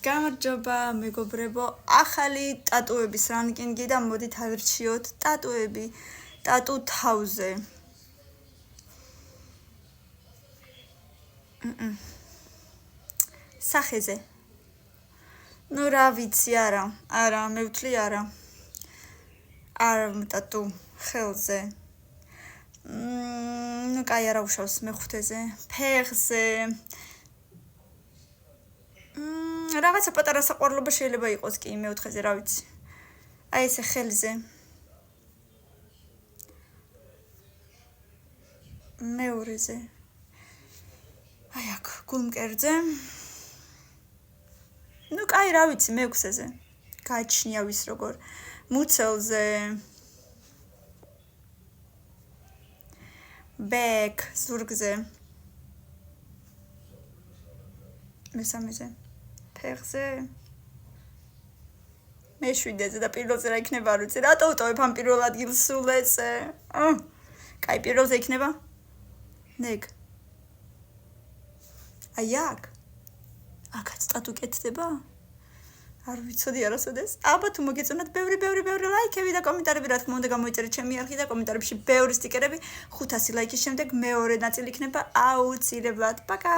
გამარჯობა მეგობრებო, ახალი ტატუების რანკინგი და მოდით ავირჩიოთ ტატუები, ტატუ თავზე. სახეზე. ნუ რა ვიცი არა, მე ვთვლი არა. არა ტატუ ხელზე. ნუ კაი არა უშავს მეხუთეზე, ფეხზე. რაღაცა პატარა საყვარლობა შეიძლება იყოს კი მეოთხეზე, რა ვიცი. აი ესე ხელზე. მეორეზე. აი აქ გულმკერდზე. ნუ კაი რა ვიცი მეექვსეზე. გაჩნია ვის როგორ. მუცელზე. ბეკ ზურგზე. მესამეზე. ფეხზე. მეშვიდეზე და პირველზე რა იქნება არ ვიცი. რატო ვტოვებ ამ პირველ ადგილს სულ ესე? კაი პირველზე იქნება? ნეგ. აი აქ. აქაც ტატუ კეთდება? არ ვიცოდი არასოდეს. ალბათ თუ მოგეწონათ ბევრი ლაიქები და კომენტარები, რა თქმა უნდა გამოიწერეთ ჩემი არხი და კომენტარებში ბევრი სტიკერები. 500 ლაიქის შემდეგ მეორე ნაწილი იქნება აუცილებლად. პაკა.